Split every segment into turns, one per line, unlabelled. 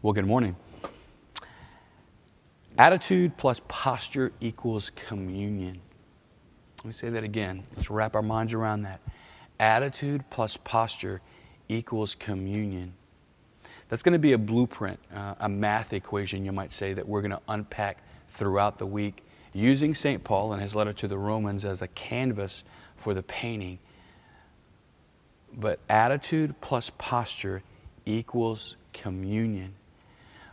Well, good morning. Attitude plus posture equals communion. Let me say that again. Let's wrap our minds around that. Attitude plus posture equals communion. That's going to be a blueprint, a math equation, you might say, that we're going to unpack throughout the week using St. Paul and his letter to the Romans as a canvas for the painting. But attitude plus posture equals communion.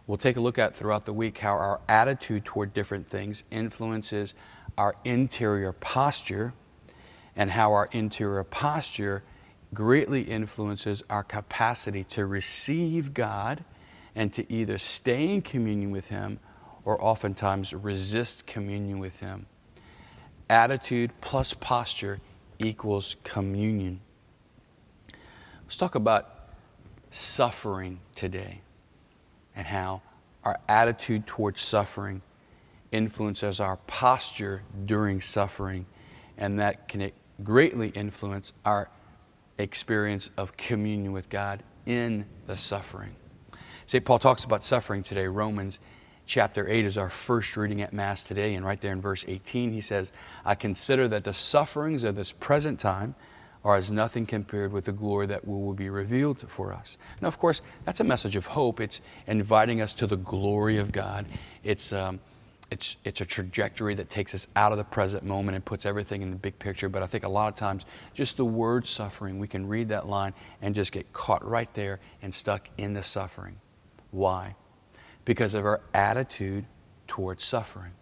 We'll take a look at throughout the week how our attitude toward different things influences our interior posture, and how our interior posture greatly influences our capacity to receive God and to either stay in communion with Him or oftentimes resist communion with Him. Attitude plus posture equals communion. Let's talk about suffering today and how our attitude towards suffering influences our posture during suffering, and that can greatly influence our experience of communion with God in the suffering. St. Paul talks about suffering today. Romans chapter 8 is our first reading at Mass today, and right there in verse 18 he says, "I consider that the sufferings of this present time are as nothing compared with the glory that will be revealed for us." Now, of course, that's a message of hope. It's inviting us to the glory of God. It's a trajectory that takes us out of the present moment and puts everything in the big picture. But I think a lot of times, just the word suffering, we can read that line and just get caught right there and stuck in the suffering. Why? Because of our attitude towards suffering.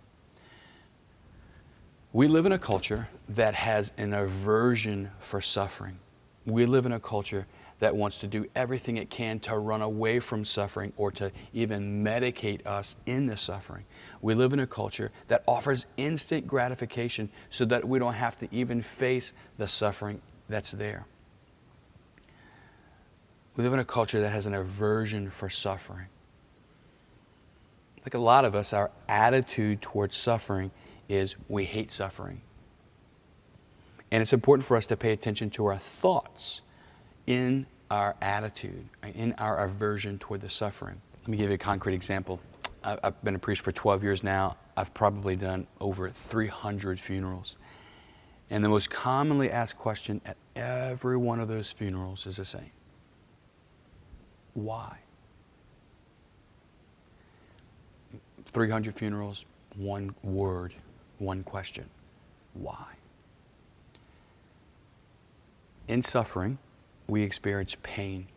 We live in a culture that has an aversion for suffering. We live in a culture that wants to do everything it can to run away from suffering or to even medicate us in the suffering. We live in a culture that offers instant gratification so that we don't have to even face the suffering that's there. We live in a culture that has an aversion for suffering. Like a lot of us, our attitude towards suffering is we hate suffering. And it's important for us to pay attention to our thoughts in our attitude, in our aversion toward the suffering. Let me give you a concrete example. I've been a priest for 12 years now. I've probably done over 300 funerals. And the most commonly asked question at every one of those funerals is the same. Why? 300 funerals, one word, one question. Why? In suffering, we experience pain.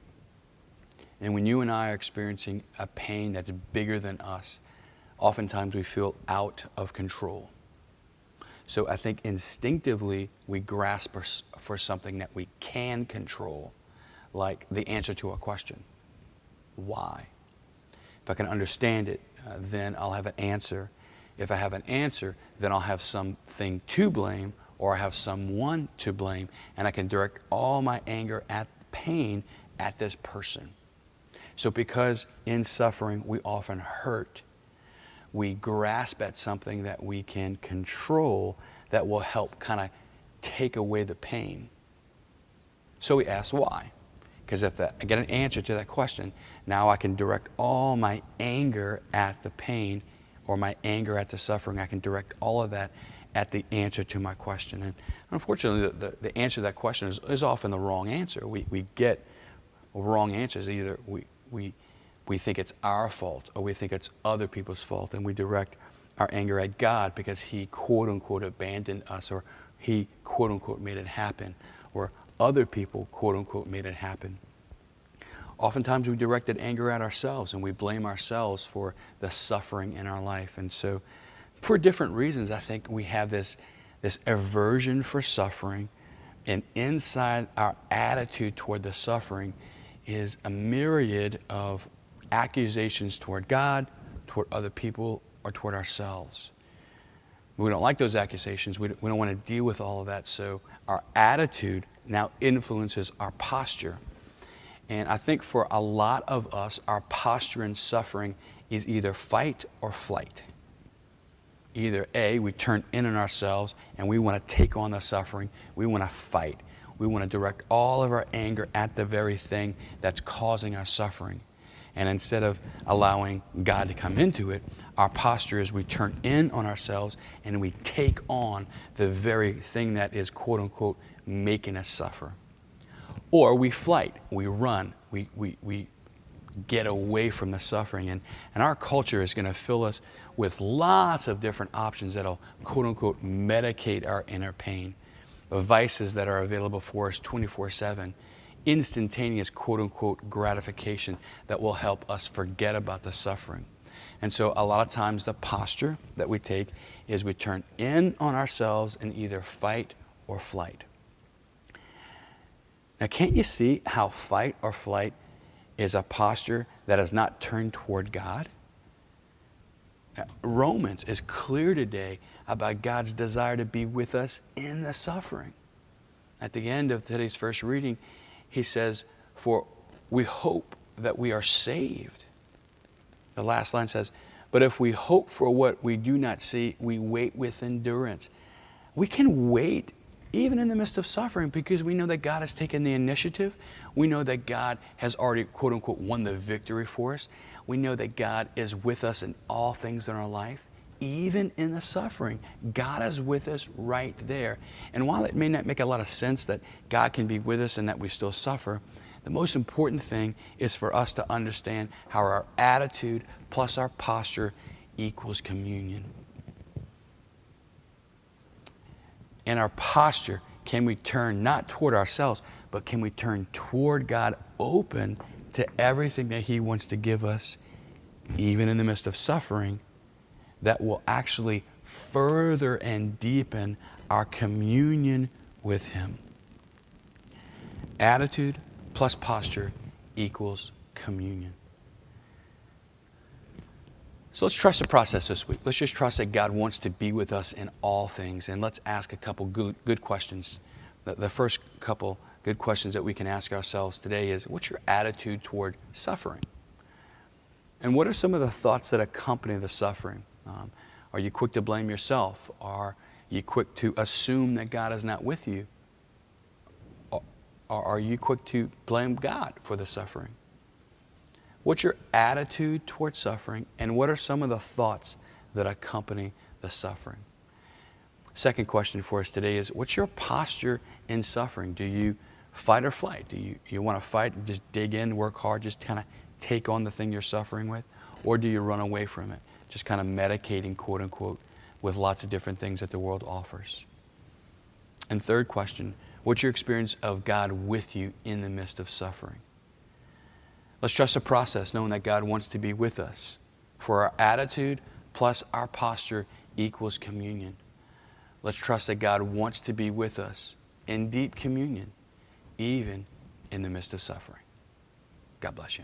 And when you and I are experiencing a pain that's bigger than us, oftentimes we feel out of control. So I think instinctively we grasp for something that we can control, like the answer to a question. Why? If I can understand it, then I'll have an answer. If I have an answer, then I'll have something to blame, or I have someone to blame, and I can direct all my anger at pain at this person. So because in suffering we often hurt, we grasp at something that we can control that will help kind of take away the pain. So we ask why. Because if I get an answer to that question, now I can direct all my anger at the pain or my anger at the suffering. I can direct all of that at the answer to my question. And unfortunately, the answer to that question is often the wrong answer. We get wrong answers. Either we think it's our fault or we think it's other people's fault, and we direct our anger at God because He quote-unquote abandoned us, or He quote-unquote made it happen, or other people quote-unquote made it happen. Oftentimes we directed anger at ourselves and we blame ourselves for the suffering in our life. And so for different reasons, I think we have this aversion for suffering, and inside our attitude toward the suffering is a myriad of accusations toward God, toward other people, or toward ourselves. We don't like those accusations. We don't want to deal with all of that. So our attitude now influences our posture. And I think for a lot of us, our posture in suffering is either fight or flight. Either A, we turn in on ourselves and we want to take on the suffering. We want to fight. We want to direct all of our anger at the very thing that's causing our suffering. And instead of allowing God to come into it, our posture is we turn in on ourselves and we take on the very thing that is, quote unquote, making us suffer. Or we flight, we run, we get away from the suffering. And our culture is going to fill us with lots of different options that'll, quote unquote, medicate our inner pain. Vices that are available for us 24/7. Instantaneous, quote unquote, gratification that will help us forget about the suffering. And so a lot of times the posture that we take is we turn in on ourselves and either fight or flight. Now, can't you see how fight or flight is a posture that is not turned toward God? Romans is clear today about God's desire to be with us in the suffering. At the end of today's first reading, he says, for we hope that we are saved. The last line says, but if we hope for what we do not see, we wait with endurance. We can wait even in the midst of suffering because we know that God has taken the initiative. We know that God has already, quote unquote, won the victory for us. We know that God is with us in all things in our life. Even in the suffering, God is with us right there. And while it may not make a lot of sense that God can be with us and that we still suffer, the most important thing is for us to understand how our attitude plus our posture equals communion. In our posture, can we turn not toward ourselves, but can we turn toward God, open to everything that He wants to give us, even in the midst of suffering, that will actually further and deepen our communion with Him. Attitude plus posture equals communion. So let's trust the process this week. Let's just trust that God wants to be with us in all things. And let's ask a couple good questions. The first couple good questions that we can ask ourselves today is, what's your attitude toward suffering? And what are some of the thoughts that accompany the suffering? Are you quick to blame yourself? Are you quick to assume that God is not with you? Or are you quick to blame God for the suffering? What's your attitude toward suffering, and what are some of the thoughts that accompany the suffering? Second question for us today is, what's your posture in suffering? Do you fight or flight? Do you want to fight and just dig in, work hard, just kind of take on the thing you're suffering with? Or do you run away from it, just kind of medicating, quote unquote, with lots of different things that the world offers? And third question, what's your experience of God with you in the midst of suffering? Let's trust the process, knowing that God wants to be with us. For our attitude plus our posture equals communion. Let's trust that God wants to be with us in deep communion, even in the midst of suffering. God bless you.